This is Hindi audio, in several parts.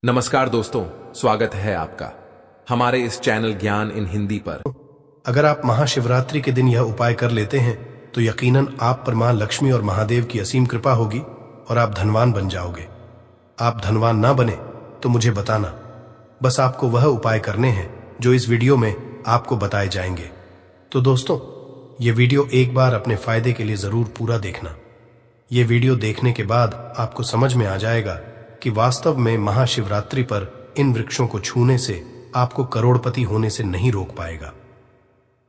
नमस्कार दोस्तों, स्वागत है आपका हमारे इस चैनल ज्ञान इन हिंदी पर। अगर आप महाशिवरात्रि के दिन यह उपाय कर लेते हैं तो यकीनन आप पर मां लक्ष्मी और महादेव की असीम कृपा होगी और आप धनवान बन जाओगे। आप धनवान ना बने तो मुझे बताना, बस आपको वह उपाय करने हैं जो इस वीडियो में आपको बताए जाएंगे। तो दोस्तों, ये वीडियो एक बार अपने फायदे के लिए जरूर पूरा देखना। ये वीडियो देखने के बाद आपको समझ में आ जाएगा कि वास्तव में महाशिवरात्रि पर इन वृक्षों को छूने से आपको करोड़पति होने से नहीं रोक पाएगा।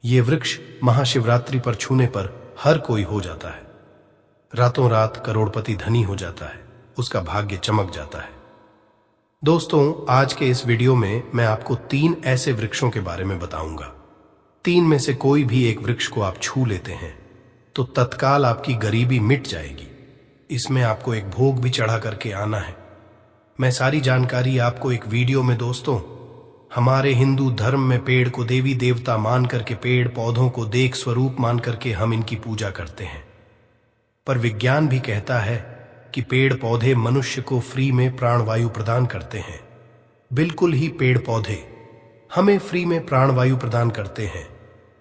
ये वृक्ष महाशिवरात्रि पर छूने पर हर कोई हो जाता है, रातों रात करोड़पति धनी हो जाता है, उसका भाग्य चमक जाता है। दोस्तों, आज के इस वीडियो में मैं आपको 3 ऐसे वृक्षों के बारे में बताऊंगा। 3 में से कोई भी एक वृक्ष को आप छू लेते हैं तो तत्काल आपकी गरीबी मिट जाएगी। इसमें आपको एक भोग भी चढ़ा करके आना है। मैं सारी जानकारी आपको एक वीडियो में दोस्तों, हमारे हिंदू धर्म में पेड़ को देवी देवता मान करके, पेड़ पौधों को देख स्वरूप मान करके हम इनकी पूजा करते हैं। पर विज्ञान भी कहता है कि पेड़ पौधे मनुष्य को फ्री में प्राणवायु प्रदान करते हैं। बिल्कुल ही पेड़ पौधे हमें फ्री में प्राणवायु प्रदान करते हैं।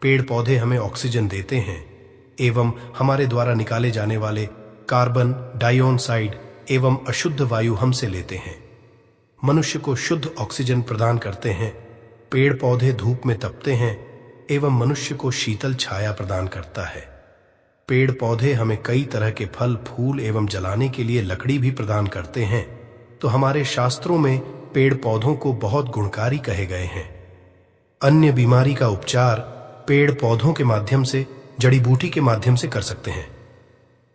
पेड़ पौधे हमें ऑक्सीजन देते हैं एवं हमारे द्वारा निकाले जाने वाले कार्बन डाइऑक्साइड एवं अशुद्ध वायु हमसे लेते हैं। मनुष्य को शुद्ध ऑक्सीजन प्रदान करते हैं। पेड़ पौधे धूप में तपते हैं एवं मनुष्य को शीतल छाया प्रदान करता है। पेड़ पौधे हमें कई तरह के फल फूल एवं जलाने के लिए लकड़ी भी प्रदान करते हैं। तो हमारे शास्त्रों में पेड़ पौधों को बहुत गुणकारी कहे गए हैं। अन्य बीमारी का उपचार पेड़ पौधों के माध्यम से, जड़ी बूटी के माध्यम से कर सकते हैं।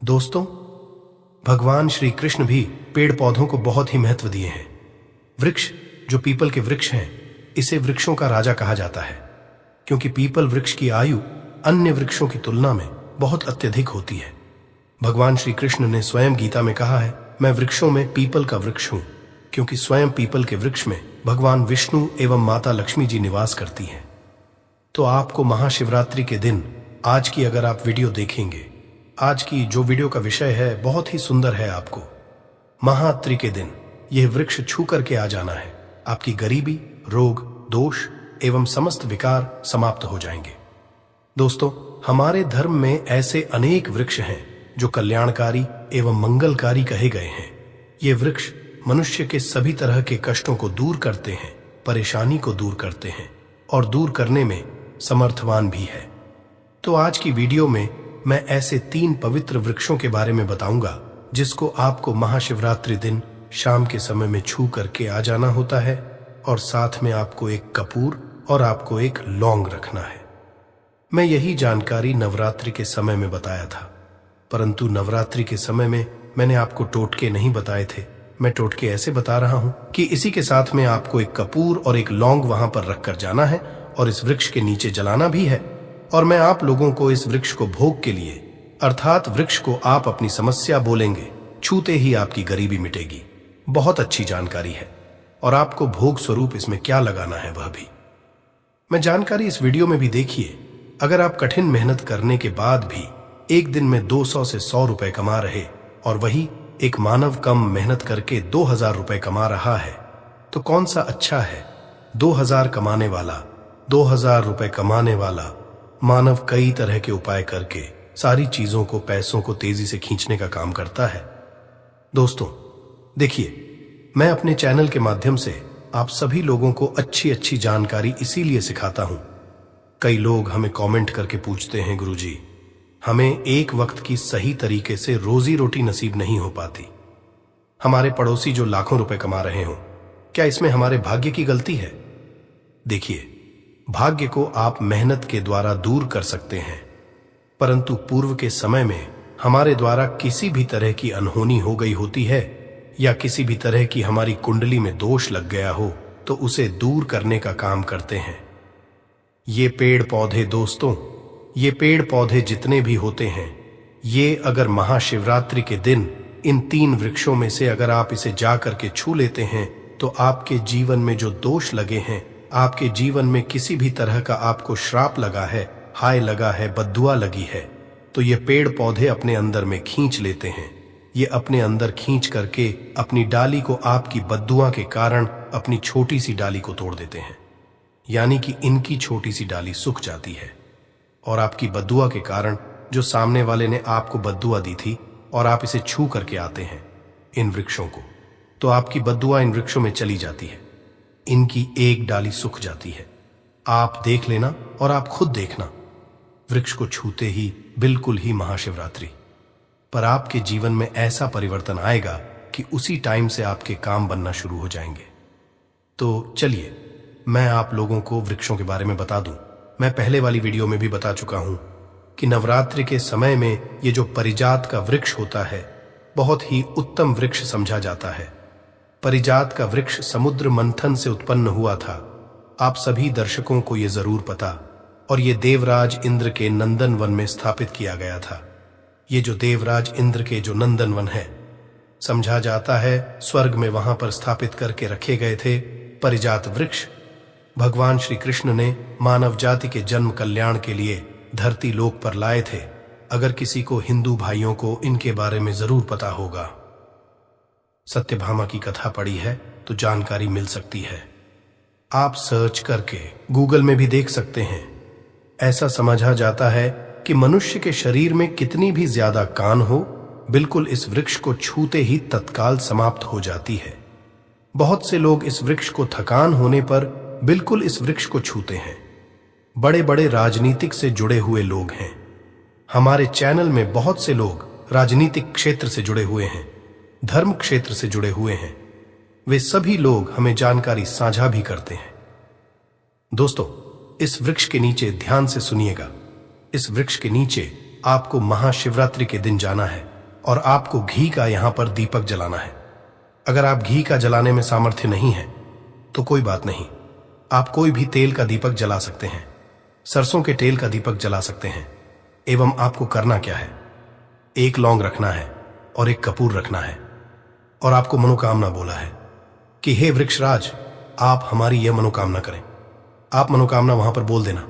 दोस्तों, भगवान श्री कृष्ण भी पेड़ पौधों को बहुत ही महत्व दिए हैं। वृक्ष जो पीपल के वृक्ष हैं, इसे वृक्षों का राजा कहा जाता है, क्योंकि पीपल वृक्ष की आयु अन्य वृक्षों की तुलना में बहुत अत्यधिक होती है। भगवान श्री कृष्ण ने स्वयं गीता में कहा है, मैं वृक्षों में पीपल का वृक्ष हूं, क्योंकि स्वयं पीपल के वृक्ष में भगवान विष्णु एवं माता लक्ष्मी जी निवास करती हैं। तो आपको महाशिवरात्रि के दिन आज की अगर आप वीडियो देखेंगे, आज की जो वीडियो का विषय है बहुत ही सुंदर है। आपको महाअत्रि के दिन यह वृक्ष छू करके आ जाना है। आपकी गरीबी, रोग, दोष एवं समस्त विकार समाप्त हो जाएंगे। दोस्तों, हमारे धर्म में ऐसे अनेक वृक्ष हैं जो कल्याणकारी एवं मंगलकारी कहे गए हैं। ये वृक्ष मनुष्य के सभी तरह के कष्टों को दूर करते हैं, परेशानी को दूर करते हैं और दूर करने में समर्थवान भी है। तो आज की वीडियो में मैं ऐसे 3 पवित्र वृक्षों के बारे में बताऊंगा जिसको आपको महाशिवरात्रि दिन शाम के समय में छू करके आ जाना होता है, और साथ में आपको एक कपूर और आपको एक लौंग रखना है। मैं यही जानकारी नवरात्रि के समय में बताया था, परंतु नवरात्रि के समय में मैंने आपको टोटके नहीं बताए थे। मैं टोटके ऐसे बता रहा हूं कि इसी के साथ में आपको एक कपूर और एक लौंग वहां पर रखकर जाना है और इस वृक्ष के नीचे जलाना भी है। और मैं आप लोगों को इस वृक्ष को भोग के लिए, अर्थात वृक्ष को आप अपनी समस्या बोलेंगे, छूते ही आपकी गरीबी मिटेगी। बहुत अच्छी जानकारी है। और आपको भोग स्वरूप इसमें क्या लगाना है वह भी मैं जानकारी इस वीडियो में भी देखिए। अगर आप कठिन मेहनत करने के बाद भी एक दिन में 200 से 100 रुपए कमा रहे और वही एक मानव कम मेहनत करके 2000 रुपए कमा रहा है, तो कौन सा अच्छा है? 2000 कमाने वाला, 2000 रुपए कमाने वाला मानव कई तरह के उपाय करके सारी चीजों को, पैसों को तेजी से खींचने का काम करता है। दोस्तों देखिए, मैं अपने चैनल के माध्यम से आप सभी लोगों को अच्छी अच्छी जानकारी इसीलिए सिखाता हूं। कई लोग हमें कमेंट करके पूछते हैं, गुरुजी हमें एक वक्त की सही तरीके से रोजी रोटी नसीब नहीं हो पाती। हमारे पड़ोसी जो लाखों रुपए कमा रहे हो, क्या इसमें हमारे भाग्य की गलती है? देखिए, भाग्य को आप मेहनत के द्वारा दूर कर सकते हैं, परंतु पूर्व के समय में हमारे द्वारा किसी भी तरह की अनहोनी हो गई होती है या किसी भी तरह की हमारी कुंडली में दोष लग गया हो, तो उसे दूर करने का काम करते हैं ये पेड़ पौधे। दोस्तों, ये पेड़ पौधे जितने भी होते हैं, ये अगर महाशिवरात्रि के दिन इन 3 वृक्षों में से अगर आप इसे जा करके छू लेते हैं, तो आपके जीवन में जो दोष लगे हैं, आपके जीवन में किसी भी तरह का आपको श्राप लगा है, हाय लगा है, बद्दुआ लगी है, तो ये पेड़ पौधे अपने अंदर में खींच लेते हैं ये अपने अंदर खींच करके अपनी डाली को आपकी बद्दुआ के कारण अपनी छोटी सी डाली को तोड़ देते हैं, यानी कि इनकी छोटी सी डाली सूख जाती है। और आपकी बद्दुआ के कारण जो सामने वाले ने आपको बद्दुआ दी थी और आप इसे छू करके आते हैं इन वृक्षों को, तो आपकी बद्दुआ इन वृक्षों में चली जाती है, इनकी एक डाली सूख जाती है। आप देख लेना और आप खुद देखना, वृक्ष को छूते ही बिल्कुल ही महाशिवरात्रि पर आपके जीवन में ऐसा परिवर्तन आएगा कि उसी टाइम से आपके काम बनना शुरू हो जाएंगे। तो चलिए मैं आप लोगों को वृक्षों के बारे में बता दूं। मैं पहले वाली वीडियो में भी बता चुका हूं कि नवरात्रि के समय में ये जो परिजात का वृक्ष होता है बहुत ही उत्तम वृक्ष समझा जाता है। परिजात का वृक्ष समुद्र मंथन से उत्पन्न हुआ था। आप सभी दर्शकों को यह जरूर पता, और ये देवराज इंद्र के नंदन वन में स्थापित किया गया था। ये जो देवराज इंद्र के जो नंदन वन है, समझा जाता है स्वर्ग में वहां पर स्थापित करके रखे गए थे परिजात वृक्ष। भगवान श्री कृष्ण ने मानव जाति के जन्म कल्याण के लिए धरती लोक पर लाए थे। अगर किसी को हिंदू भाइयों को इनके बारे में जरूर पता होगा। सत्यभामा की कथा पढ़ी है तो जानकारी मिल सकती है। आप सर्च करके गूगल में भी देख सकते हैं। ऐसा समझा जाता है कि मनुष्य के शरीर में कितनी भी ज्यादा कान हो, बिल्कुल इस वृक्ष को छूते ही तत्काल समाप्त हो जाती है। बहुत से लोग इस वृक्ष को थकान होने पर बिल्कुल इस वृक्ष को छूते हैं। बड़े बड़े राजनीतिक से जुड़े हुए लोग हैं। हमारे चैनल में बहुत से लोग राजनीतिक क्षेत्र से जुड़े हुए हैं, धर्म क्षेत्र से जुड़े हुए हैं। वे सभी लोग हमें जानकारी साझा भी करते हैं। दोस्तों, इस वृक्ष के नीचे ध्यान से सुनिएगा। इस वृक्ष के नीचे आपको महाशिवरात्रि के दिन जाना है और आपको घी का यहां पर दीपक जलाना है। अगर आप घी का जलाने में सामर्थ्य नहीं है तो कोई बात नहीं, आप कोई भी तेल का दीपक जला सकते हैं। सरसों के तेल का दीपक जला सकते हैं। एवं आपको करना क्या है, एक लौंग रखना है और एक कपूर रखना है, और आपको मनोकामना बोला है कि हे वृक्षराज, आप हमारी यह मनोकामना करें। आप मनोकामना वहां पर बोल देना,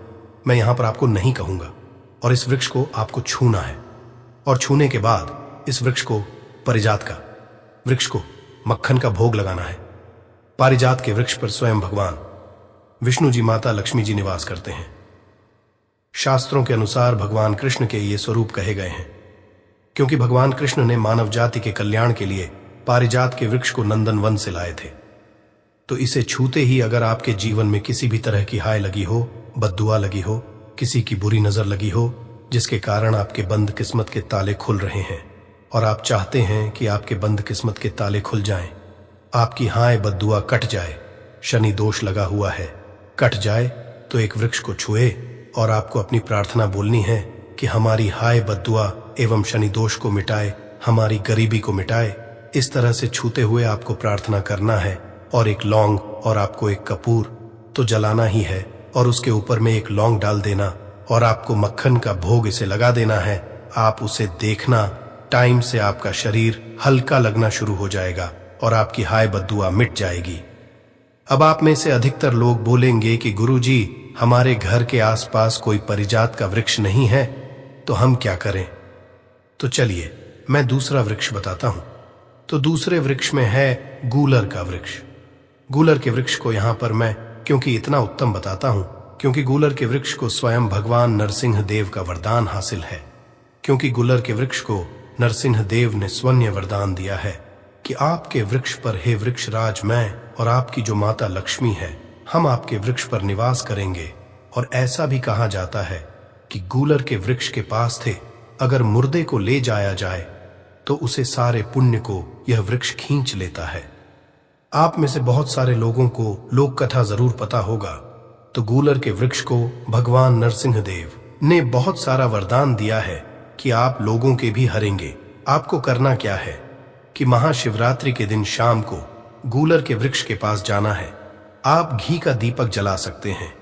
मैं यहां पर आपको नहीं कहूंगा। और इस वृक्ष को आपको छूना है, और छूने के बाद इस वृक्ष को, परिजात का वृक्ष को मक्खन का भोग लगाना है। पारिजात के वृक्ष पर स्वयं भगवान विष्णु जी, माता लक्ष्मी जी निवास करते हैं। शास्त्रों के अनुसार भगवान कृष्ण के ये स्वरूप कहे गए हैं, क्योंकि भगवान कृष्ण ने मानव जाति के कल्याण के लिए पारिजात के वृक्ष को नंदन वन से लाए थे। तो इसे छूते ही अगर आपके जीवन में किसी भी तरह की हाय लगी हो, बद्दुआ लगी हो, किसी की बुरी नजर लगी हो, जिसके कारण आपके बंद किस्मत के ताले खुल रहे हैं और आप चाहते हैं कि आपके बंद किस्मत के ताले खुल जाएं, आपकी हाय बद्दुआ कट जाए, शनि दोष लगा हुआ है, कट जाए, तो एक वृक्ष को छुए और आपको अपनी प्रार्थना बोलनी है कि हमारी हाय बद्दुआ एवं शनि दोष को मिटाए, हमारी गरीबी को मिटाए। इस तरह से छूते हुए आपको प्रार्थना करना है, और एक लौंग और आपको एक कपूर तो जलाना ही है, और उसके ऊपर में एक लौंग डाल देना और आपको मक्खन का भोग इसे लगा देना है। आप उसे देखना, टाइम से आपका शरीर हल्का लगना शुरू हो जाएगा और आपकी हाय बद्दुआ मिट जाएगी। अब आप में से अधिकतर लोग बोलेंगे कि गुरुजी, हमारे घर के आसपास कोई परिजात का वृक्ष नहीं है, तो हम क्या करें? तो चलिए मैं दूसरा वृक्ष बताता हूं। तो दूसरे वृक्ष में है गूलर का वृक्ष। गूलर के वृक्ष को यहां पर मैं क्योंकि इतना उत्तम बताता हूं, क्योंकि गूलर के वृक्ष को स्वयं भगवान नरसिंह देव का वरदान हासिल है। क्योंकि गूलर के वृक्ष को नरसिंह देव ने स्वर्ण वरदान दिया है कि आपके वृक्ष पर, हे वृक्षराज, मैं और आपकी जो माता लक्ष्मी है, हम आपके वृक्ष पर निवास करेंगे। और ऐसा भी कहा जाता है कि गूलर के वृक्ष के पास थे अगर मुर्दे को ले जाया जाए तो उसे सारे पुण्य को यह वृक्ष खींच लेता है। आप में से बहुत सारे लोगों को लोक कथा जरूर पता होगा। तो गूलर के वृक्ष को भगवान नरसिंह देव ने बहुत सारा वरदान दिया है कि आप लोगों के भी हरेंगे। आपको करना क्या है कि महाशिवरात्रि के दिन शाम को गूलर के वृक्ष के पास जाना है। आप घी का दीपक जला सकते हैं,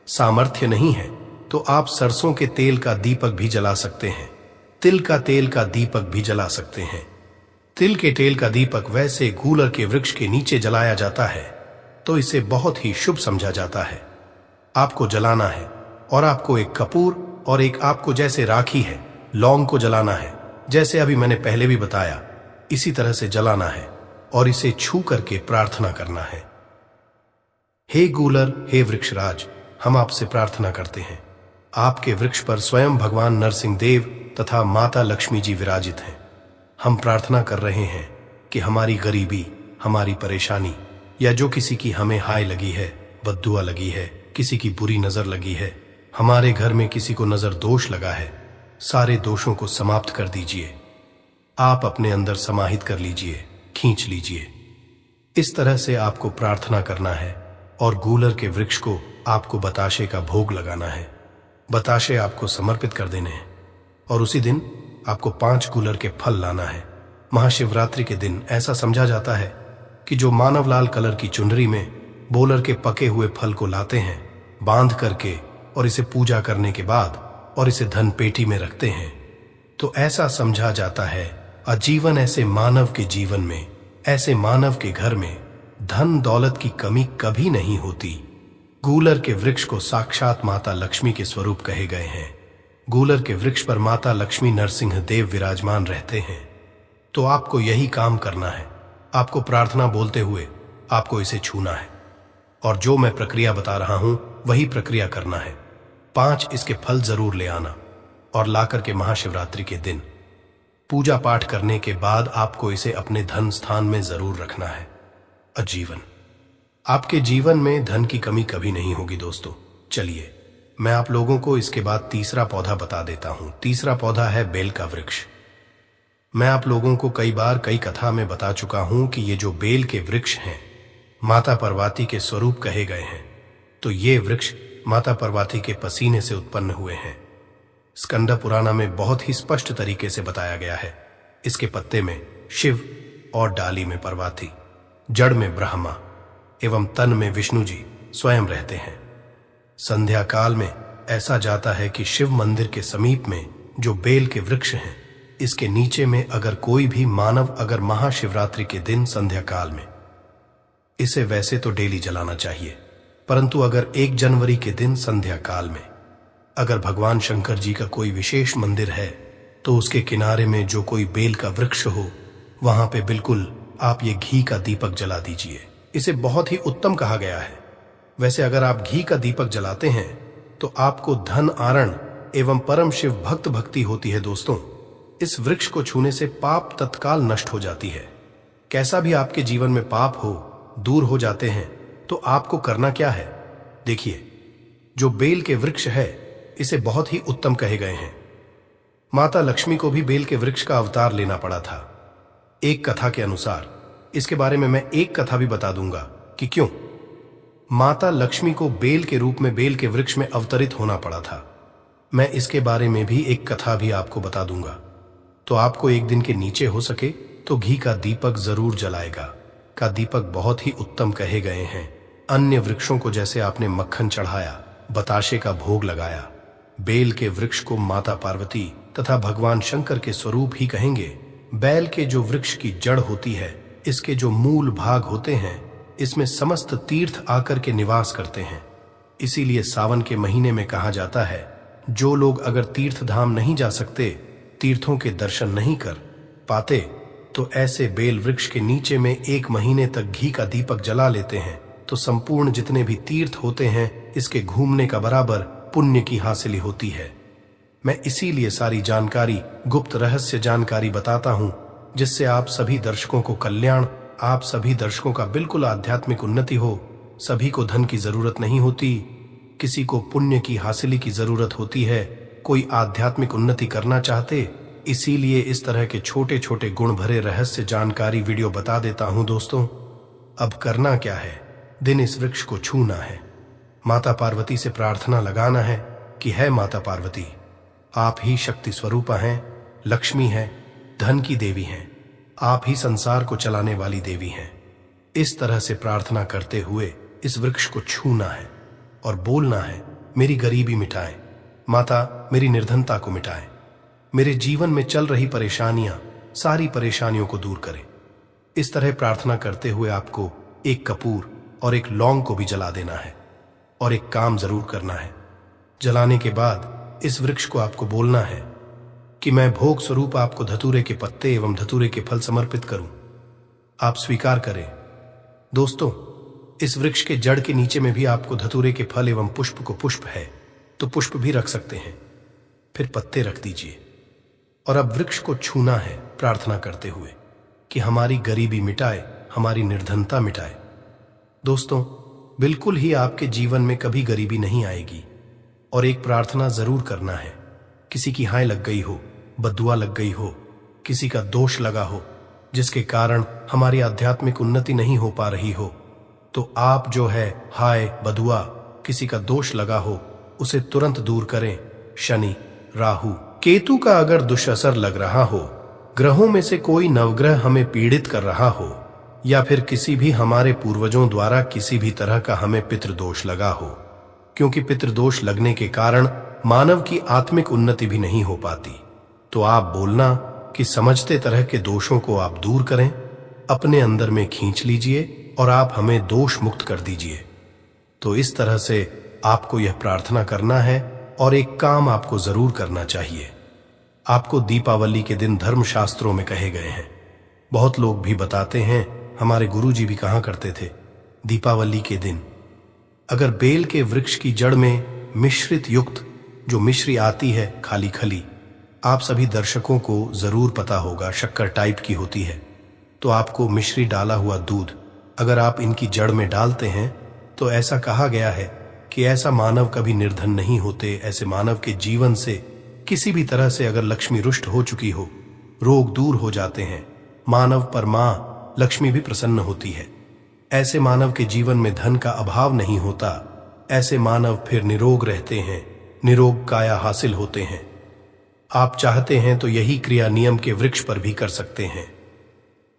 सामर्थ्य नहीं है तो आप सरसों के तेल का दीपक भी जला सकते हैं, तिल का तेल का दीपक भी जला सकते हैं। तिल के तेल का दीपक वैसे गूलर के वृक्ष के नीचे जलाया जाता है तो इसे बहुत ही शुभ समझा जाता है। आपको जलाना है, और आपको एक कपूर और एक आपको जैसे राखी है, लौंग को जलाना है। जैसे अभी मैंने पहले भी बताया इसी तरह से जलाना है और इसे छू करके प्रार्थना करना है। हे गूलर, हे वृक्षराज, हम आपसे प्रार्थना करते हैं। आपके वृक्ष पर स्वयं भगवान नरसिंह देव तथा माता लक्ष्मी जी विराजित हैं। हम प्रार्थना कर रहे हैं कि हमारी गरीबी, हमारी परेशानी, या जो किसी की हमें हाय लगी है, बद्दुआ लगी है, किसी की बुरी नजर लगी है, हमारे घर में किसी को नजर दोष लगा है, सारे दोषों को समाप्त कर दीजिए। आप अपने अंदर समाहित कर लीजिए, खींच लीजिए। इस तरह से आपको प्रार्थना करना है और गूलर के वृक्ष को आपको बताशे का भोग लगाना है। बताशे आपको समर्पित कर देने हैं और उसी दिन आपको 5 गूलर के फल लाना है। महाशिवरात्रि के दिन ऐसा समझा जाता है कि जो मानव लाल कलर की चुनरी में बोलर के पके हुए फल को लाते हैं, बांध करके और इसे पूजा करने के बाद और इसे धन पेटी में रखते हैं, तो ऐसा समझा जाता है आजीवन ऐसे मानव के जीवन में, ऐसे मानव के घर में धन दौलत की कमी कभी नहीं होती। गूलर के वृक्ष को साक्षात माता लक्ष्मी के स्वरूप कहे गए हैं। गूलर के वृक्ष पर माता लक्ष्मी नरसिंह देव विराजमान रहते हैं। तो आपको यही काम करना है। आपको प्रार्थना बोलते हुए आपको इसे छूना है और जो मैं प्रक्रिया बता रहा हूं वही प्रक्रिया करना है। 5 इसके फल जरूर ले आना और लाकर के महाशिवरात्रि के दिन पूजा पाठ करने के बाद आपको इसे अपने धन स्थान में जरूर रखना है। आजीवन आपके जीवन में धन की कमी कभी नहीं होगी दोस्तों। चलिए मैं आप लोगों को इसके बाद तीसरा पौधा बता देता हूं। तीसरा पौधा है बेल का वृक्ष। मैं आप लोगों को कई बार कई कथा में बता चुका हूं कि ये जो बेल के वृक्ष हैं माता पार्वती के स्वरूप कहे गए हैं। तो ये वृक्ष माता पार्वती के पसीने से उत्पन्न हुए हैं। स्कंद पुराण में बहुत ही स्पष्ट तरीके से बताया गया है। इसके पत्ते में शिव और डाली में पार्वती, जड़ में ब्रह्मा एवं तन में विष्णु जी स्वयं रहते हैं। संध्या काल में ऐसा जाता है कि शिव मंदिर के समीप में जो बेल के वृक्ष हैं, इसके नीचे में अगर कोई भी मानव अगर महाशिवरात्रि के दिन संध्या काल में, इसे वैसे तो डेली जलाना चाहिए, परंतु अगर 1 जनवरी के दिन संध्या काल में अगर भगवान शंकर जी का कोई विशेष मंदिर है तो उसके किनारे में जो कोई बेल का वृक्ष हो, वहां पे बिल्कुल आप ये घी का दीपक जला दीजिए। इसे बहुत ही उत्तम कहा गया है। वैसे अगर आप घी का दीपक जलाते हैं तो आपको धन आरण एवं परम शिव भक्त भक्ति होती है दोस्तों। इस वृक्ष को छूने से पाप तत्काल नष्ट हो जाती है। कैसा भी आपके जीवन में पाप हो, दूर हो जाते हैं। तो आपको करना क्या है? देखिए, जो बेल के वृक्ष है इसे बहुत ही उत्तम कहे गए हैं। माता लक्ष्मी को भी बेल के वृक्ष का अवतार लेना पड़ा था। एक कथा के अनुसार, इसके बारे में मैं एक कथा भी बता दूंगा कि क्यों माता लक्ष्मी को बेल के रूप में बेल के वृक्ष में अवतरित होना पड़ा था। मैं इसके बारे में भी एक कथा भी आपको बता दूंगा। तो आपको एक दिन के नीचे हो सके तो घी का दीपक जरूर जलाएगा। का दीपक बहुत ही उत्तम कहे गए हैं। अन्य वृक्षों को जैसे आपने मक्खन चढ़ाया, बताशे का भोग लगाया, बेल के वृक्ष को माता पार्वती तथा भगवान शंकर के स्वरूप ही कहेंगे। बैल के जो वृक्ष की जड़ होती है, इसके जो मूल भाग होते हैं, इसमें समस्त तीर्थ आकर के निवास करते हैं। इसीलिए सावन के महीने में कहा जाता है, जो लोग अगर तीर्थ धाम नहीं जा सकते, तीर्थों के दर्शन नहीं कर पाते, तो ऐसे बेल वृक्ष के नीचे में 1 महीने तक घी का दीपक जला लेते हैं, तो संपूर्ण जितने भी तीर्थ होते हैं, इसके घूमने का बराबर पुण्य की हासिली होती है। मैं इसीलिए सारी जानकारी, गुप्त रहस्य जानकारी बताता हूं, जिससे आप सभी दर्शकों को कल्याण, आप सभी दर्शकों का बिल्कुल आध्यात्मिक उन्नति हो। सभी को धन की जरूरत नहीं होती, किसी को पुण्य की हासिली की जरूरत होती है। कोई आध्यात्मिक उन्नति करना चाहते, इसीलिए इस तरह के छोटे छोटे गुण भरे रहस्य जानकारी वीडियो बता देता हूं दोस्तों। अब करना क्या है? दिन इस वृक्ष को छूना है, माता पार्वती से प्रार्थना लगाना है कि है माता पार्वती, आप ही शक्ति स्वरूपा हैं, लक्ष्मी हैं, धन की देवी हैं, आप ही संसार को चलाने वाली देवी हैं। इस तरह से प्रार्थना करते हुए इस वृक्ष को छूना है और बोलना है, मेरी गरीबी मिटाएं माता, मेरी निर्धनता को मिटाएं, मेरे जीवन में चल रही परेशानियां, सारी परेशानियों को दूर करें। इस तरह प्रार्थना करते हुए आपको एक कपूर और एक लौंग को भी जला देना है और एक काम जरूर करना है। जलाने के बाद इस वृक्ष को आपको बोलना है कि मैं भोग स्वरूप आपको धतूरे के पत्ते एवं धतूरे के फल समर्पित करूं। आप स्वीकार करें। दोस्तों, इस वृक्ष के जड़ के नीचे में भी आपको धतूरे के फल एवं पुष्प को पुष्प है तो पुष्प भी रख सकते हैं, फिर पत्ते रख दीजिए। और अब वृक्ष को छूना है प्रार्थना करते हुए कि हमारी गरीबी मिटाए, हमारी निर्धनता मिटाए। दोस्तों, बिल्कुल ही आपके जीवन में कभी गरीबी नहीं आएगी। और एक प्रार्थना जरूर करना है। किसी की हाय लग गई हो, बद्दुआ लग गई हो, किसी का दोष लगा हो जिसके कारण हमारी आध्यात्मिक उन्नति नहीं हो पा रही हो, तो आप जो है हाय बदुआ किसी का दोष लगा हो उसे तुरंत दूर करें। शनि, राहु, केतु का अगर दुष्असर लग रहा हो, ग्रहों में से कोई नवग्रह हमें पीड़ित कर रहा हो, या फिर किसी भी हमारे पूर्वजों द्वारा किसी भी तरह का हमें पितृदोष लगा हो, क्योंकि पितृदोष लगने के कारण मानव की आत्मिक उन्नति भी नहीं हो पाती, तो आप बोलना कि समझते तरह के दोषों को आप दूर करें, अपने अंदर में खींच लीजिए और आप हमें दोष मुक्त कर दीजिए। तो इस तरह से आपको यह प्रार्थना करना है। और एक काम आपको जरूर करना चाहिए। आपको दीपावली के दिन धर्मशास्त्रों में कहे गए हैं, बहुत लोग भी बताते हैं, हमारे गुरुजी भी कहा करते थे, दीपावली के दिन अगर बेल के वृक्ष की जड़ में मिश्रित युक्त जो मिश्री आती है खाली खली, आप सभी दर्शकों को जरूर पता होगा शक्कर टाइप की होती है, तो आपको मिश्री डाला हुआ दूध अगर आप इनकी जड़ में डालते हैं तो ऐसा कहा गया है कि ऐसा मानव कभी निर्धन नहीं होते। ऐसे मानव के जीवन से किसी भी तरह से अगर लक्ष्मी रुष्ट हो चुकी हो, रोग दूर हो जाते हैं, मानव पर मां लक्ष्मी भी प्रसन्न होती है। ऐसे मानव के जीवन में धन का अभाव नहीं होता। ऐसे मानव फिर निरोग रहते हैं, निरोग काया हासिल होते हैं। आप चाहते हैं तो यही क्रिया नियम के वृक्ष पर भी कर सकते हैं।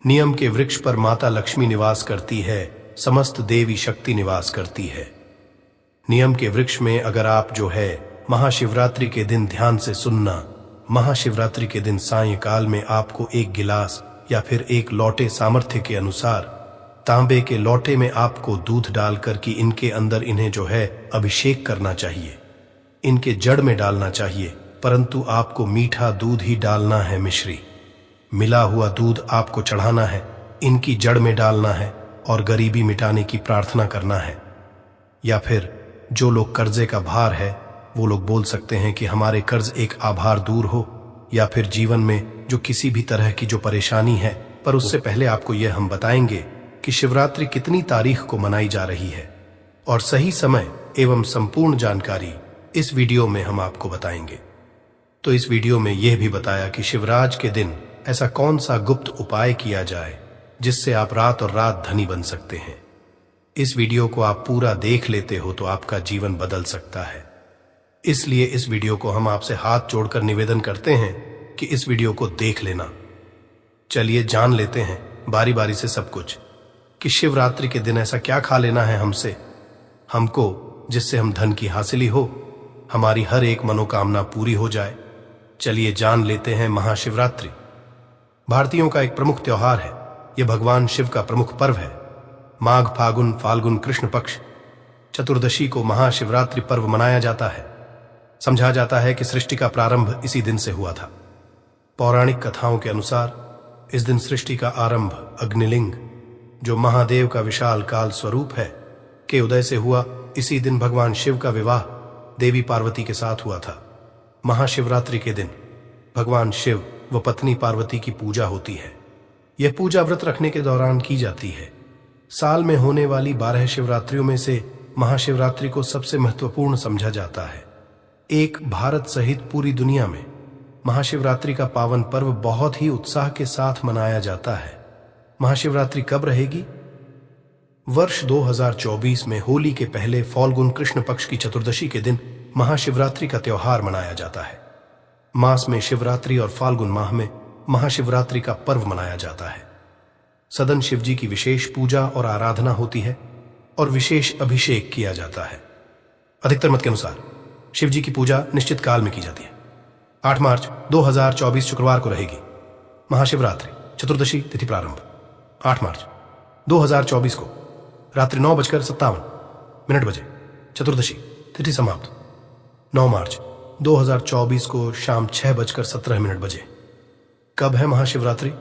नियम के वृक्ष पर माता लक्ष्मी निवास करती है, समस्त देवी शक्ति निवास करती है। नियम के वृक्ष में अगर आप जो है महाशिवरात्रि के दिन ध्यान से सुनना, महाशिवरात्रि के दिन सायंकाल में आपको एक गिलास या फिर एक लोटे सामर्थ्य के अनुसार तांबे के लोटे में आपको दूध डालकर कि इनके अंदर इन्हें जो है अभिषेक करना चाहिए, इनके जड़ में डालना चाहिए, परंतु आपको मीठा दूध ही डालना है। मिश्री मिला हुआ दूध आपको चढ़ाना है, इनकी जड़ में डालना है और गरीबी मिटाने की प्रार्थना करना है। या फिर जो लोग कर्जे का भार है वो लोग बोल सकते हैं कि हमारे कर्ज एक आभार दूर हो, या फिर जीवन में जो किसी भी तरह की जो परेशानी है। पर उससे पहले आपको यह हम बताएंगे कि शिवरात्रि कितनी तारीख को मनाई जा रही है और सही समय एवं संपूर्ण जानकारी इस वीडियो में हम आपको बताएंगे। तो इस वीडियो में यह भी बताया कि शिवराज के दिन ऐसा कौन सा गुप्त उपाय किया जाए जिससे आप रात और रात धनी बन सकते हैं। इस वीडियो को आप पूरा देख लेते हो तो आपका जीवन बदल सकता है। इसलिए इस वीडियो को हम आपसे हाथ जोड़कर निवेदन करते हैं कि इस वीडियो को देख लेना। चलिए जान लेते हैं बारी बारी से सब कुछ कि शिवरात्रि के दिन ऐसा क्या खा लेना है हमको जिससे हम धन की हासिली हो, हमारी हर एक मनोकामना पूरी हो जाए। चलिए जान लेते हैं महाशिवरात्रि भारतीयों का एक प्रमुख त्योहार है। यह भगवान शिव का प्रमुख पर्व है। माघ फाल्गुन कृष्ण पक्ष चतुर्दशी को महाशिवरात्रि पर्व मनाया जाता है। समझा जाता है कि सृष्टि का प्रारंभ इसी दिन से हुआ था। पौराणिक कथाओं के अनुसार इस दिन सृष्टि का आरंभ अग्निलिंग, जो महादेव का विशाल काल स्वरूप है, के उदय से हुआ। इसी दिन भगवान शिव का विवाह देवी पार्वती के साथ हुआ था। महाशिवरात्रि के दिन भगवान शिव व पत्नी पार्वती की पूजा होती है। यह पूजा व्रत रखने के दौरान की जाती है। साल में होने वाली 12 शिवरात्रियों में से महाशिवरात्रि को सबसे महत्वपूर्ण समझा जाता है। एक भारत सहित पूरी दुनिया में महाशिवरात्रि का पावन पर्व बहुत ही उत्साह के साथ मनाया जाता है। महाशिवरात्रि कब रहेगी? वर्ष 2024 में होली के पहले फाल्गुन कृष्ण पक्ष की चतुर्दशी के दिन महाशिवरात्रि का त्योहार मनाया जाता है। मास में शिवरात्रि और फाल्गुन माह में महाशिवरात्रि का पर्व मनाया जाता है। सदन शिव जी की विशेष पूजा और आराधना होती है और विशेष अभिषेक किया जाता है। अधिकतर मत के अनुसार शिव जी की पूजा निश्चित काल में की जाती है। 8 मार्च 2024 शुक्रवार को रहेगी महाशिवरात्रि चतुर्दशी तिथि प्रारंभ। 8 मार्च 2024 को रात्रि 9:57 बजे चतुर्दशी तिथि समाप्त। 9 मार्च 2024 को शाम 6:17 बजे। कब है महाशिवरात्रि?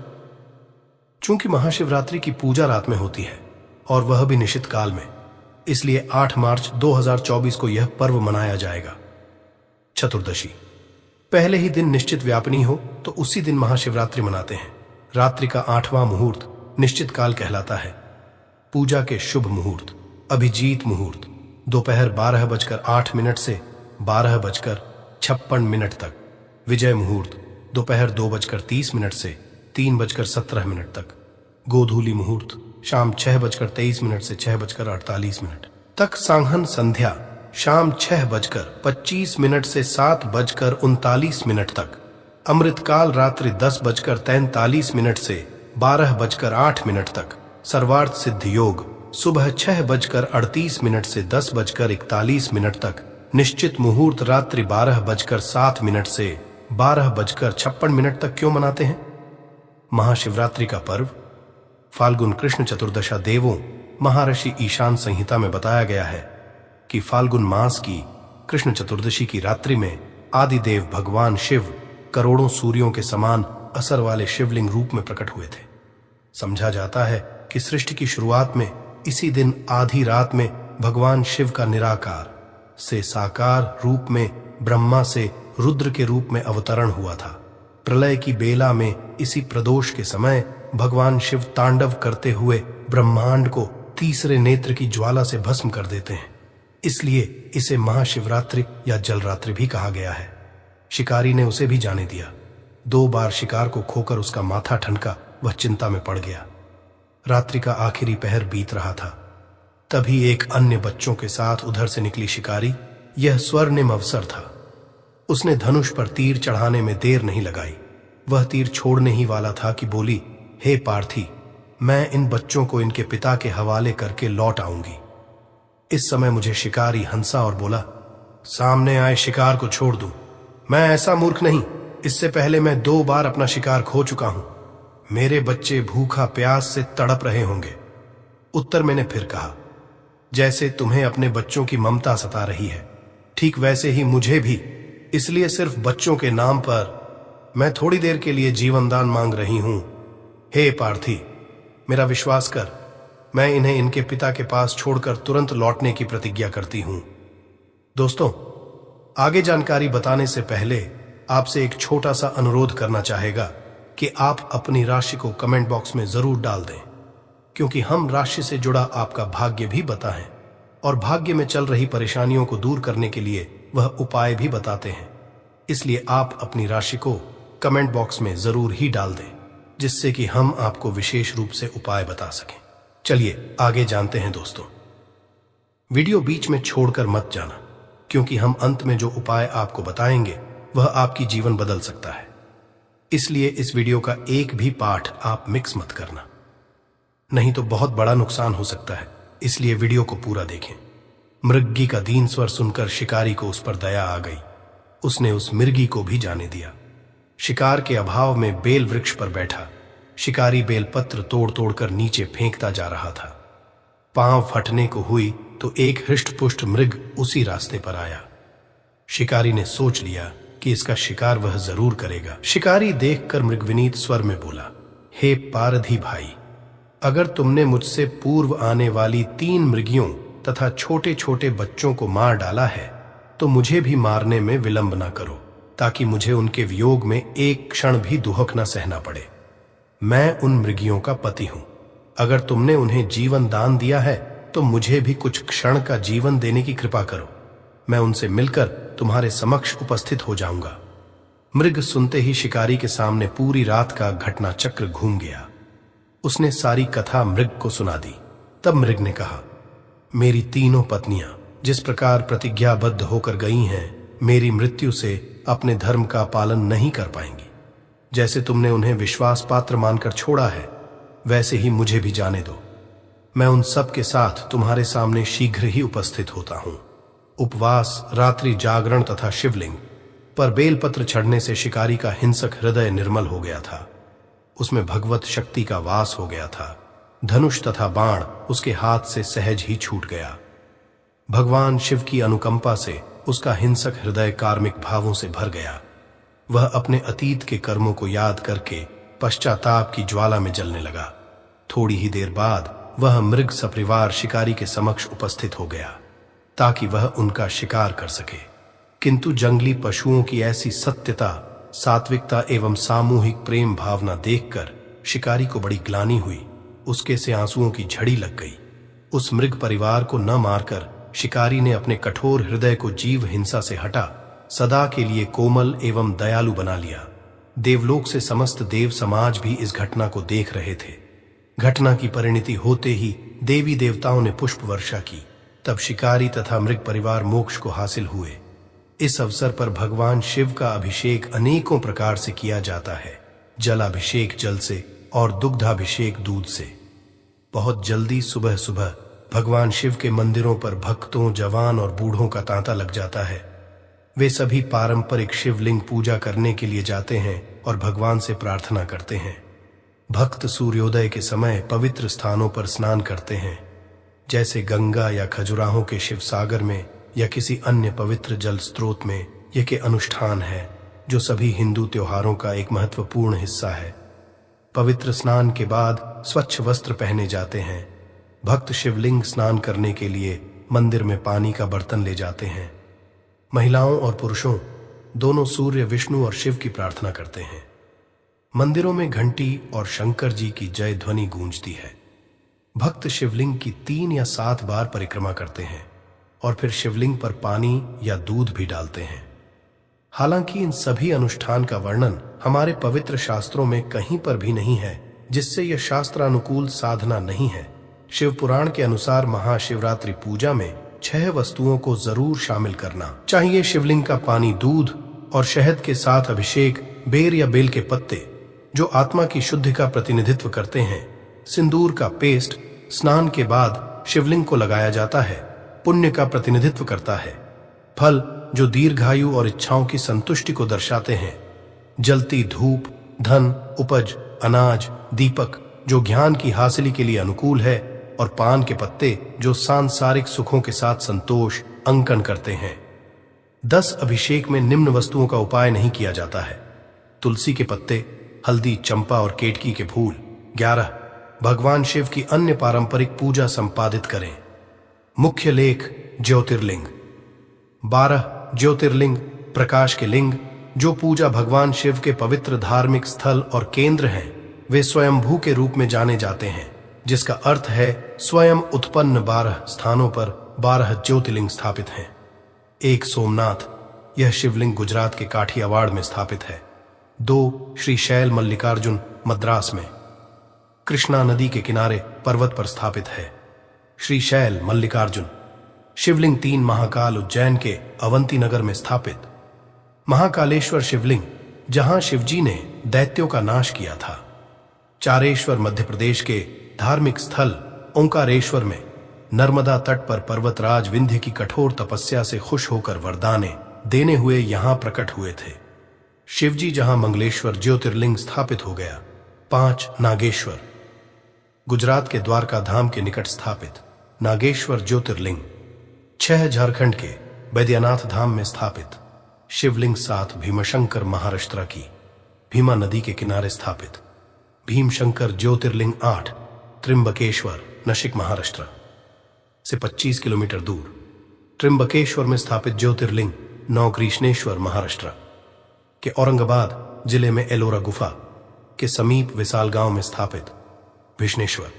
चूंकि महाशिवरात्रि की पूजा रात में होती है और वह भी निश्चित काल में, इसलिए 8 मार्च 2024 को यह पर्व मनाया जाएगा। चतुर्दशी पहले ही दिन निश्चित व्यापनी हो तो उसी दिन महाशिवरात्रि मनाते हैं। रात्रि का 8वां मुहूर्त निश्चित काल कहलाता है। पूजा के शुभ मुहूर्त: अभिजीत मुहूर्त दोपहर 12:08 से 12:56 तक। विजय मुहूर्त दोपहर 2:30 से 3:17 तक। गोधूली मुहूर्त शाम 6:23 से 6:48 तक। सांघन संध्या शाम 6:25 से 7:39 तक। अमृतकाल रात्रि 10:43 से 12:08 तक। सर्वार्थ सिद्ध योग सुबह 6:38 से 10:41 तक। निश्चित मुहूर्त रात्रि 12:07 से 12:56 तक। क्यों मनाते हैं महाशिवरात्रि का पर्व? फाल्गुन कृष्ण चतुर्दशा देवों महर्षि ईशान संहिता में बताया गया है कि फाल्गुन मास की कृष्ण चतुर्दशी की रात्रि में आदिदेव भगवान शिव करोड़ों सूर्यों के समान असर वाले शिवलिंग रूप में प्रकट हुए थे। समझा जाता है कि सृष्टि की शुरुआत में इसी दिन आधी रात में भगवान शिव का निराकार से साकार रूप में ब्रह्मा से रुद्र के रूप में अवतरण हुआ था। प्रलय की बेला में इसी प्रदोष के समय भगवान शिव तांडव करते हुए ब्रह्मांड को तीसरे नेत्र की ज्वाला से भस्म कर देते हैं। इसलिए इसे महाशिवरात्रि या जलरात्रि भी कहा गया है। शिकारी ने उसे भी जाने दिया। 2 बार शिकार को खोकर उसका माथा ठनका, वह चिंता में पड़ गया। रात्रि का आखिरी पहर बीत रहा था। तभी एक अन्य बच्चों के साथ उधर से निकली शिकारी। यह स्वर्णिम अवसर था। उसने धनुष पर तीर चढ़ाने में देर नहीं लगाई। वह तीर छोड़ने ही वाला था कि बोली, हे पार्थी, मैं इन बच्चों को इनके पिता के हवाले करके लौट आऊंगी। इस समय मुझे शिकारी हंसा और बोला, सामने आए शिकार को छोड़ दूं। मैं ऐसा मूर्ख नहीं। इससे पहले मैं 2 बार अपना शिकार खो चुका हूं। मेरे बच्चे भूखा प्यास से तड़प रहे होंगे। उत्तर मैंने फिर कहा, जैसे तुम्हें अपने बच्चों की ममता सता रही है, ठीक वैसे ही मुझे भी। इसलिए सिर्फ बच्चों के नाम पर मैं थोड़ी देर के लिए जीवन दान मांग रही हूं। हे पार्थी, मेरा विश्वास कर, मैं इन्हें इनके पिता के पास छोड़कर तुरंत लौटने की प्रतिज्ञा करती हूं। दोस्तों, आगे जानकारी बताने से पहले आपसे एक छोटा सा अनुरोध करना चाहेगा कि आप अपनी राशि को कमेंट बॉक्स में जरूर डाल दें, क्योंकि हम राशि से जुड़ा आपका भाग्य भी बताएं और भाग्य में चल रही परेशानियों को दूर करने के लिए वह उपाय भी बताते हैं। इसलिए आप अपनी राशि को कमेंट बॉक्स में जरूर ही डाल दें, जिससे कि हम आपको विशेष रूप से उपाय बता सकें। चलिए आगे जानते हैं दोस्तों। वीडियो बीच में छोड़कर मत जाना, क्योंकि हम अंत में जो उपाय आपको बताएंगे वह आपकी जीवन बदल सकता है। इसलिए इस वीडियो का एक भी पाठ आप मिक्स मत करना, नहीं तो बहुत बड़ा नुकसान हो सकता है। इसलिए वीडियो को पूरा देखें। मृगी का दीन स्वर सुनकर शिकारी को उस पर दया आ गई। उसने उस मिर्गी को भी जाने दिया। शिकार के अभाव में बेल वृक्ष पर बैठा शिकारी बेलपत्र तोड़ तोड़कर नीचे फेंकता जा रहा था। पांव फटने को हुई तो एक हृष्टपुष्ट मृग उसी रास्ते पर आया। शिकारी ने सोच लिया कि इसका शिकार वह जरूर करेगा। शिकारी देखकर मृगविनीत स्वर में बोला, हे पारधी भाई, अगर तुमने मुझसे पूर्व आने वाली 3 मृगियों तथा छोटे छोटे बच्चों को मार डाला है तो मुझे भी मारने में विलंब न करो, ताकि मुझे उनके वियोग में एक क्षण भी दुहक न सहना पड़े। मैं उन मृगियों का पति हूं। अगर तुमने उन्हें जीवन दान दिया है तो मुझे भी कुछ क्षण का जीवन देने की कृपा करो। मैं उनसे मिलकर तुम्हारे समक्ष उपस्थित हो जाऊंगा। मृग सुनते ही शिकारी के सामने पूरी रात का घटना चक्र घूम गया। उसने सारी कथा मृग को सुना दी। तब मृग ने कहा, मेरी 3 पत्नियां जिस प्रकार प्रतिज्ञाबद्ध होकर गई हैं, मेरी मृत्यु से अपने धर्म का पालन नहीं कर पाएंगी। जैसे तुमने उन्हें विश्वास पात्र मानकर छोड़ा है, वैसे ही मुझे भी जाने दो। मैं उन सब के साथ तुम्हारे सामने शीघ्र ही उपस्थित होता हूं। उपवास, रात्रि जागरण तथा शिवलिंग पर बेलपत्र चढ़ने से शिकारी का हिंसक हृदय निर्मल हो गया था। उसमें भगवत शक्ति का वास हो गया था। धनुष तथा बाण उसके हाथ से सहज ही छूट गया। भगवान शिव की अनुकंपा से उसका हिंसक हृदय कार्मिक भावों से भर गया। वह अपने अतीत के कर्मों को याद करके पश्चाताप की ज्वाला में जलने लगा। थोड़ी ही देर बाद वह मृग सपरिवार शिकारी के समक्ष उपस्थित हो गया ताकि वह उनका शिकार कर सके। किंतु जंगली पशुओं की ऐसी सत्यता, सात्विकता एवं सामूहिक प्रेम भावना देखकर शिकारी को बड़ी ग्लानि हुई। उसके से आंसुओं की झड़ी लग गई। उस मृग परिवार को न मारकर शिकारी ने अपने कठोर हृदय को जीव हिंसा से हटा सदा के लिए कोमल एवं दयालु बना लिया। देवलोक से समस्त देव समाज भी इस घटना को देख रहे थे। घटना की परिणति होते ही देवी देवताओं ने पुष्प वर्षा की। तब शिकारी तथा मृग परिवार मोक्ष को हासिल हुए। इस अवसर पर भगवान शिव का अभिषेक अनेकों प्रकार से किया जाता है। जलाभिषेक जल से और दुग्धाभिषेक दूध से। बहुत जल्दी सुबह सुबह भगवान शिव के मंदिरों पर भक्तों, जवान और बूढ़ों का तांता लग जाता है। वे सभी पारंपरिक शिवलिंग पूजा करने के लिए जाते हैं और भगवान से प्रार्थना करते हैं। भक्त सूर्योदय के समय पवित्र स्थानों पर स्नान करते हैं, जैसे गंगा या खजुराहों के शिव सागर में या किसी अन्य पवित्र जल स्रोत में। यह के अनुष्ठान है जो सभी हिंदू त्योहारों का एक महत्वपूर्ण हिस्सा है। पवित्र स्नान के बाद स्वच्छ वस्त्र पहने जाते हैं। भक्त शिवलिंग स्नान करने के लिए मंदिर में पानी का बर्तन ले जाते हैं। महिलाओं और पुरुषों दोनों सूर्य, विष्णु और शिव की प्रार्थना करते हैं। मंदिरों में घंटी और शंकर जी की जय ध्वनि गूंजती है। भक्त शिवलिंग की 3 या 7 बार परिक्रमा करते हैं और फिर शिवलिंग पर पानी या दूध भी डालते हैं। हालांकि इन सभी अनुष्ठान का वर्णन हमारे पवित्र शास्त्रों में कहीं पर भी नहीं है, जिससे यह शास्त्रानुकूल साधना नहीं है। शिव पुराण के अनुसार महाशिवरात्रि पूजा में 6 वस्तुओं को जरूर शामिल करना चाहिए। शिवलिंग का पानी, दूध और शहद के साथ अभिषेक, बेर या बेल के पत्ते जो आत्मा की शुद्धि का प्रतिनिधित्व करते हैं, सिंदूर का पेस्ट स्नान के बाद शिवलिंग को लगाया जाता है, पुण्य का प्रतिनिधित्व करता है, फल जो दीर्घायु और इच्छाओं की संतुष्टि को दर्शाते हैं, जलती धूप, धन, उपज, अनाज, दीपक जो ज्ञान की हासिली के लिए अनुकूल है, और पान के पत्ते जो सांसारिक सुखों के साथ संतोष अंकन करते हैं। 10 अभिषेक में निम्न वस्तुओं का उपाय नहीं किया जाता है: तुलसी के पत्ते, हल्दी, चंपा और केतकी के फूल। 11 भगवान शिव की अन्य पारंपरिक पूजा संपादित करें। मुख्य लेख ज्योतिर्लिंग। 12 ज्योतिर्लिंग प्रकाश के लिंग जो पूजा भगवान शिव के पवित्र धार्मिक स्थल और केंद्र हैं। वे स्वयंभू के रूप में जाने जाते हैं, जिसका अर्थ है स्वयं उत्पन्न। 12 स्थानों पर 12 ज्योतिर्लिंग स्थापित हैं। 1 सोमनाथ, यह शिवलिंग गुजरात के काठियावाड़ में स्थापित है। 2 श्री शैल मल्लिकार्जुन, मद्रास में कृष्णा नदी के किनारे पर्वत पर स्थापित है। श्री शैल मल्लिकार्जुन शिवलिंग। 3 महाकाल, उज्जैन के अवंती नगर में स्थापित। महाकालेश्वर शिवलिंग जहां शिवजी ने दैत्यों का नाश किया था। चारेश्वर मध्य प्रदेश के धार्मिक स्थल ओंकारेश्वर में नर्मदा तट पर पर्वतराज विंध्य की कठोर तपस्या से खुश होकर वरदाने देने हुए यहां प्रकट हुए थे। शिवजी जहां मंगलेश्वर ज्योतिर्लिंग स्थापित हो गया। 5 नागेश्वर, गुजरात के द्वारका धाम के निकट स्थापित नागेश्वर ज्योतिर्लिंग। 6 झारखंड के बैद्यनाथ धाम में स्थापित शिवलिंग। 7 भीमशंकर, महाराष्ट्र की भीमा नदी के किनारे स्थापित भीमशंकर ज्योतिर्लिंग। 8 त्रिंबकेश्वर, नाशिक महाराष्ट्र से 25 किलोमीटर दूर त्रिंबकेश्वर में स्थापित ज्योतिर्लिंग। 9 कृष्णेश्वर, महाराष्ट्र के औरंगाबाद जिले में एलोरा गुफा के समीप विशाल गांव में स्थापित विष्णेश्वर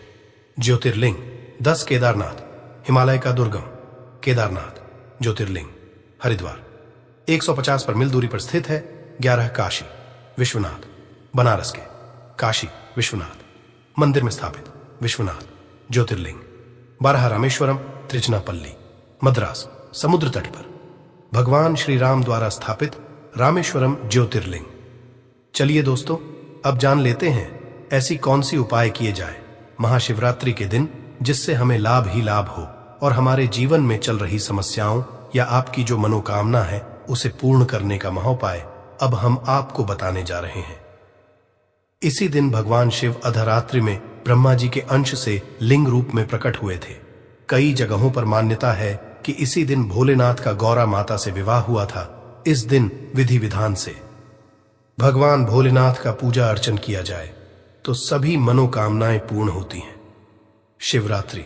ज्योतिर्लिंग। 10 केदारनाथ, हिमालय का दुर्गम केदारनाथ ज्योतिर्लिंग, हरिद्वार 150 पर मील दूरी पर स्थित है। 11 काशी विश्वनाथ, बनारस के काशी विश्वनाथ मंदिर में स्थापित विश्वनाथ ज्योतिर्लिंग। 12 रामेश्वरम, त्रिचनापल्ली, मद्रास समुद्र तट पर भगवान श्री राम द्वारा स्थापित रामेश्वरम ज्योतिर्लिंग। चलिए दोस्तों, अब जान लेते हैं ऐसी कौन सी उपाय किए जाए महाशिवरात्रि के दिन जिससे हमें लाभ ही लाभ हो और हमारे जीवन में चल रही समस्याओं या आपकी जो मनोकामना है उसे पूर्ण करने का महोपाय अब हम आपको बताने जा रहे हैं। इसी दिन भगवान शिव अर्धरात्रि में ब्रह्मा जी के अंश से लिंग रूप में प्रकट हुए थे। कई जगहों पर मान्यता है कि इसी दिन भोलेनाथ का गौरा माता से विवाह हुआ था। इस दिन विधि विधान से भगवान भोलेनाथ का पूजा अर्चन किया जाए तो सभी मनोकामनाएं पूर्ण होती हैं। शिवरात्रि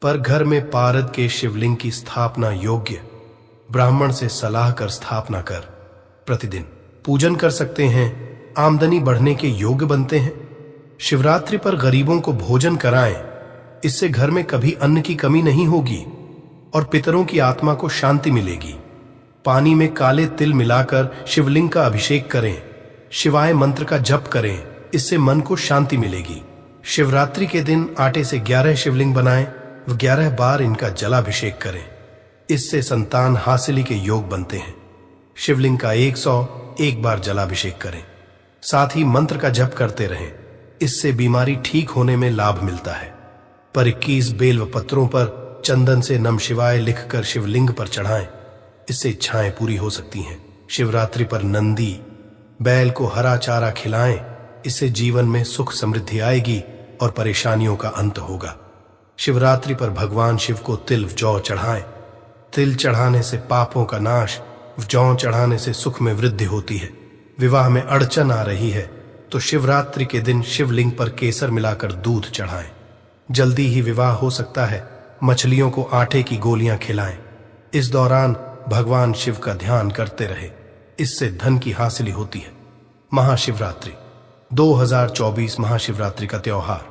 पर घर में पारद के शिवलिंग की स्थापना योग्य ब्राह्मण से सलाह कर स्थापना कर प्रतिदिन पूजन कर सकते हैं। आमदनी बढ़ने के योग्य बनते हैं। शिवरात्रि पर गरीबों को भोजन कराएं, इससे घर में कभी अन्न की कमी नहीं होगी और पितरों की आत्मा को शांति मिलेगी। पानी में काले तिल मिलाकर शिवलिंग का अभिषेक करें। शिवाय मंत्र का जप करें, इससे मन को शांति मिलेगी। शिवरात्रि के दिन आटे से 11 शिवलिंग बनाएं व 11 बार इनका जलाभिषेक करें, इससे संतान हासिली के योग बनते हैं। शिवलिंग का 101 बार जलाभिषेक करें, साथ ही मंत्र का जप करते रहें, इससे बीमारी ठीक होने में लाभ मिलता है। पर 21 बेल व पत्रों पर चंदन से नम शिवाय लिखकर शिवलिंग पर चढ़ाएं, इससे इच्छाएं पूरी हो सकती हैं। शिवरात्रि पर नंदी बैल को हरा चारा खिलाएं, इससे जीवन में सुख समृद्धि आएगी और परेशानियों का अंत होगा। शिवरात्रि पर भगवान शिव को तिल जौ चढ़ाएं। तिल चढ़ाने से पापों का नाश, जौ चढ़ाने से सुख में वृद्धि होती है। विवाह में अड़चन आ रही है तो शिवरात्रि के दिन शिवलिंग पर केसर मिलाकर दूध चढ़ाएं, जल्दी ही विवाह हो सकता है। मछलियों को आटे की गोलियां खिलाएं। इस दौरान भगवान शिव का ध्यान करते रहे, इससे धन की हासिली होती है। महाशिवरात्रि 2024 महाशिवरात्रि का त्योहार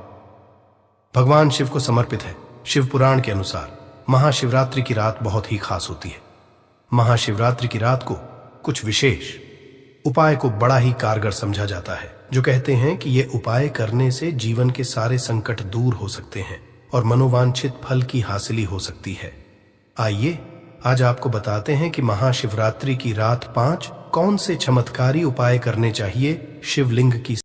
भगवान शिव को समर्पित है। शिव पुराण के अनुसार महाशिवरात्रि की रात बहुत ही खास होती है। महाशिवरात्रि की रात को कुछ विशेष उपाय को बड़ा ही कारगर समझा जाता है, जो कहते हैं कि ये उपाय करने से जीवन के सारे संकट दूर हो सकते हैं और मनोवांछित फल की हासिली हो सकती है। आइए आज आपको बताते हैं कि महाशिवरात्रि की रात 5 कौन से चमत्कारी उपाय करने चाहिए शिवलिंग की